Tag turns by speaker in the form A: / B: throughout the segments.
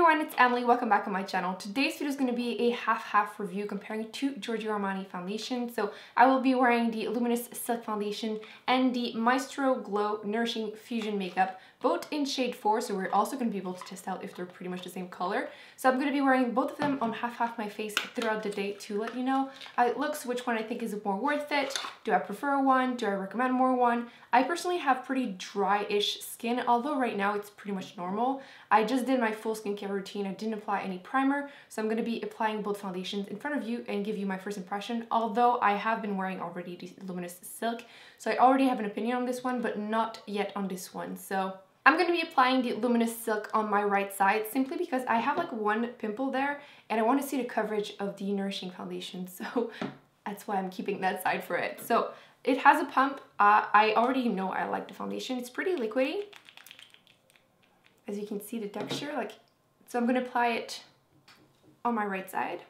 A: everyone, it's Emily. Welcome back on my channel. Today's video is going to be a half-half review comparing two Giorgio Armani foundations. So I will be wearing the Luminous Silk Foundation and the Maestro Glow Nourishing Fusion makeup, both in shade 4, so we're also going to be able to test out if they're pretty much the same color. So I'm going to be wearing both of them on half my face throughout the day to let you know how it looks, which one I think is more worth it. Do I prefer one? Do I recommend more one? I personally have pretty dry-ish skin, although right now it's pretty much normal. I just did my full skincare routine. I didn't apply any primer, so I'm going to be applying both foundations in front of you and give you my first impression, although I have been wearing already the Luminous Silk, so I already have an opinion on this one, but not yet on this one. So I'm going to be applying the Luminous Silk on my right side simply because I have like one pimple there and I want to see the coverage of the Nourishing Foundation, so that's why I'm keeping that side for it. So it has a pump. I already know I like the foundation. It's pretty liquidy. As you can see the texture, so I'm going to apply it on my right side.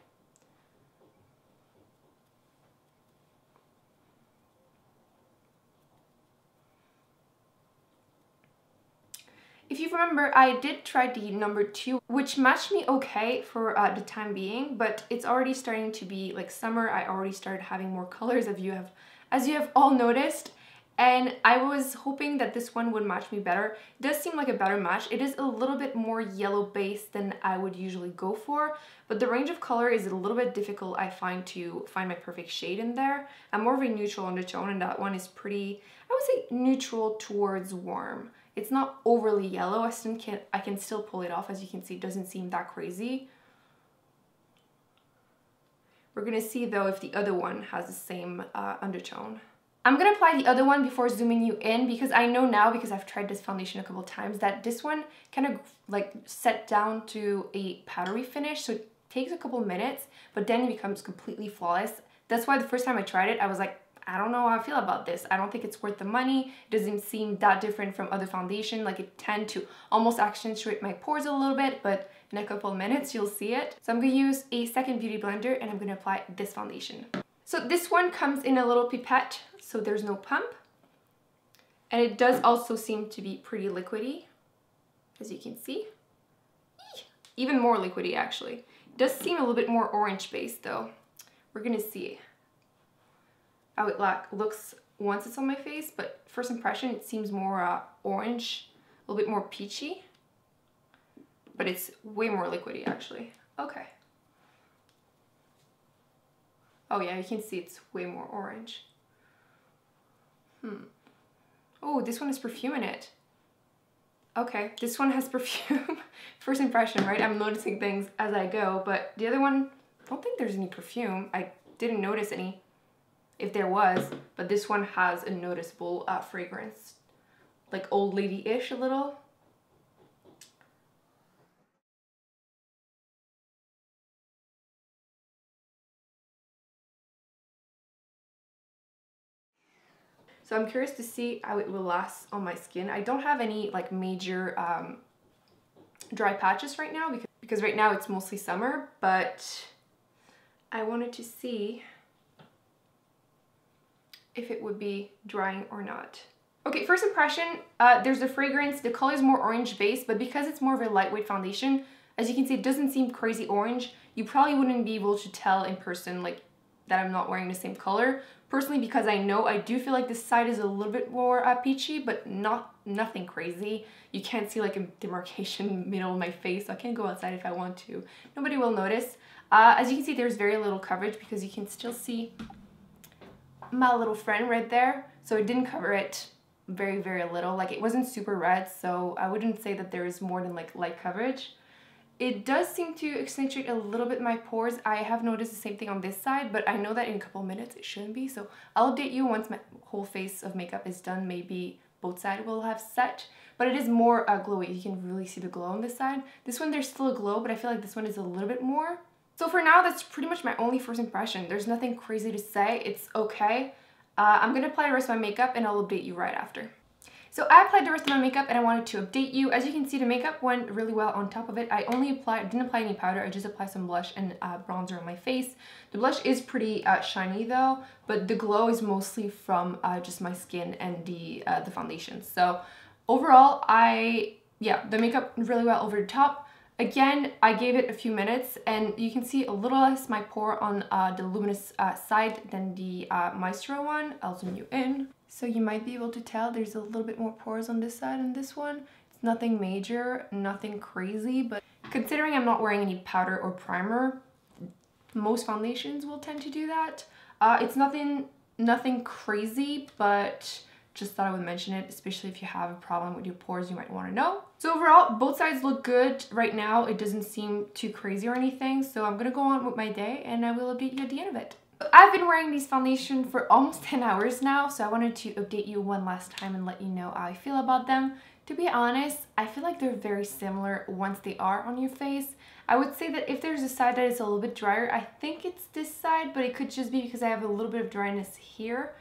A: If you remember, I did try the number 2, which matched me okay for the time being, but it's already starting to be like summer. I already started having more colors, as you have all noticed, and I was hoping that this one would match me better. It does seem like a better match. It is a little bit more yellow based than I would usually go for, but the range of color is a little bit difficult, I find, to find my perfect shade in there. I'm more of a neutral undertone, and that one is pretty, I would say, neutral towards warm. It's not overly yellow. I can still pull it off. As you can see, it doesn't seem that crazy. We're gonna see though if the other one has the same undertone. I'm gonna apply the other one before zooming you in, because I know now, because I've tried this foundation a couple of times, that this one kind of like set down to a powdery finish, so it takes a couple minutes, but then it becomes completely flawless. That's why the first time I tried it, I was like, I don't know how I feel about this. I don't think it's worth the money. It doesn't seem that different from other foundation. Like, it tend to almost accentuate my pores a little bit, but in a couple of minutes you'll see it. So I'm gonna use a second beauty blender and I'm gonna apply this foundation. So this one comes in a little pipette, so there's no pump. And it does also seem to be pretty liquidy, as you can see. Even more liquidy, actually. It does seem a little bit more orange based though. We're gonna see how it looks once it's on my face, but first impression, it seems more orange, a little bit more peachy, but it's way more liquidy actually. Okay. Oh yeah, you can see it's way more orange. Oh, this one has perfume in it. Okay, this one has perfume. First impression, right? I'm noticing things as I go, but the other one, I don't think there's any perfume. I didn't notice any. If there was, but this one has a noticeable fragrance, like old lady-ish a little. So I'm curious to see how it will last on my skin. I don't have any like major dry patches right now because right now it's mostly summer, but I wanted to see if it would be drying or not. Okay, first impression, there's the fragrance. The color is more orange based, but because it's more of a lightweight foundation, as you can see, it doesn't seem crazy orange. You probably wouldn't be able to tell in person like that I'm not wearing the same color. Personally, because I do feel like this side is a little bit more peachy, but nothing crazy. You can't see like a demarcation in the middle of my face, so I can go outside if I want to. Nobody will notice. As you can see, there's very little coverage because you can still see my little friend right there, so it didn't cover it very little. Like, it wasn't super red, so I wouldn't say that there is more than like light coverage. It does seem to accentuate a little bit my pores. I have noticed the same thing on this side, but I know that in a couple of minutes it shouldn't be, so I'll update you once my whole face of makeup is done. Maybe both sides will have set, but it is more glowy. You can really see the glow on this side. This one, there's still a glow, but I feel like this one is a little bit more. So for now, that's pretty much my only first impression. There's nothing crazy to say. It's okay. I'm gonna apply the rest of my makeup and I'll update you right after. So I applied the rest of my makeup and I wanted to update you. As you can see, the makeup went really well on top of it. I didn't apply any powder. I just applied some blush and bronzer on my face. The blush is pretty shiny though, but the glow is mostly from just my skin and the foundation. So overall, the makeup really well over the top. Again, I gave it a few minutes and you can see a little less my pore on the Luminous side than the Maestro one. I'll zoom you in. So you might be able to tell there's a little bit more pores on this side and this one. It's nothing major, nothing crazy, but considering I'm not wearing any powder or primer, most foundations will tend to do that. It's nothing crazy, but just thought I would mention it, especially if you have a problem with your pores, you might want to know. So overall, both sides look good right now. It doesn't seem too crazy or anything. So I'm gonna go on with my day and I will update you at the end of it. I've been wearing these foundation for almost 10 hours now, so I wanted to update you one last time and let you know how I feel about them. To be honest, I feel like they're very similar once they are on your face. I would say that if there's a side that is a little bit drier, I think it's this side, but it could just be because I have a little bit of dryness here.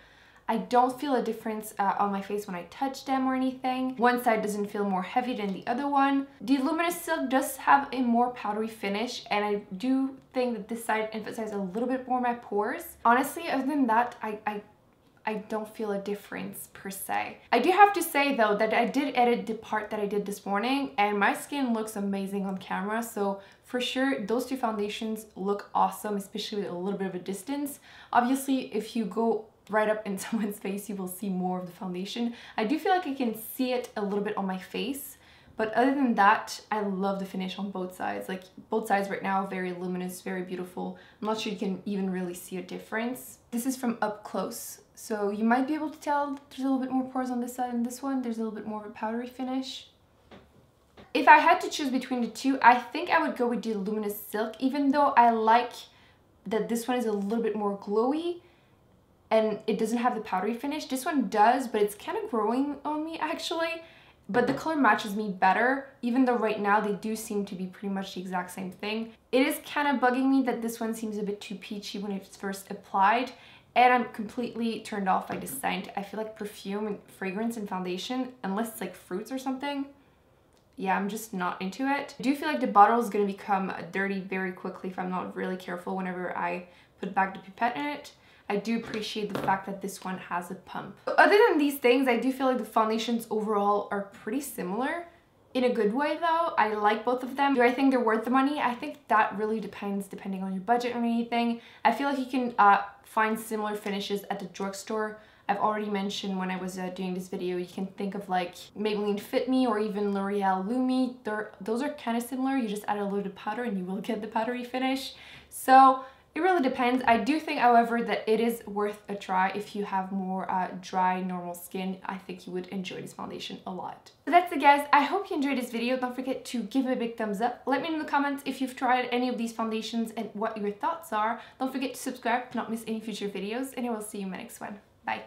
A: I don't feel a difference on my face when I touch them or anything. One side doesn't feel more heavy than the other one. The Luminous Silk does have a more powdery finish, and I do think that this side emphasizes a little bit more my pores. Honestly, other than that, I don't feel a difference per se. I do have to say though that I did edit the part that I did this morning and my skin looks amazing on camera, so for sure those two foundations look awesome, especially with a little bit of a distance. Obviously, if you go right up in someone's face, you will see more of the foundation. I do feel like I can see it a little bit on my face, but other than that, I love the finish on both sides. Like, both sides right now, very luminous, very beautiful. I'm not sure you can even really see a difference. This is from up close, so you might be able to tell there's a little bit more pores on this side and this one. There's a little bit more of a powdery finish. If I had to choose between the two, I think I would go with the Luminous Silk, even though I like that this one is a little bit more glowy and it doesn't have the powdery finish. This one does, but it's kind of growing on me actually. But the color matches me better, even though right now they do seem to be pretty much the exact same thing. It is kind of bugging me that this one seems a bit too peachy when it's first applied, and I'm completely turned off by the scent. I feel like perfume and fragrance and foundation, unless it's like fruits or something, yeah, I'm just not into it. I do feel like the bottle is going to become dirty very quickly if I'm not really careful whenever I put back the pipette in it. I do appreciate the fact that this one has a pump. Other than these things, I do feel like the foundations overall are pretty similar. In a good way though, I like both of them. Do I think they're worth the money? I think that really depends depending on your budget or anything. I feel like you can find similar finishes at the drugstore. I've already mentioned when I was doing this video, you can think of like Maybelline Fit Me or even L'Oreal Lumi. Those are kind of similar. You just add a little bit of powder and you will get the powdery finish. So it really depends. I do think, however, that it is worth a try if you have more dry, normal skin. I think you would enjoy this foundation a lot. So that's it, guys. I hope you enjoyed this video. Don't forget to give it a big thumbs up. Let me know in the comments if you've tried any of these foundations and what your thoughts are. Don't forget to subscribe to not miss any future videos, and I will see you in my next one. Bye.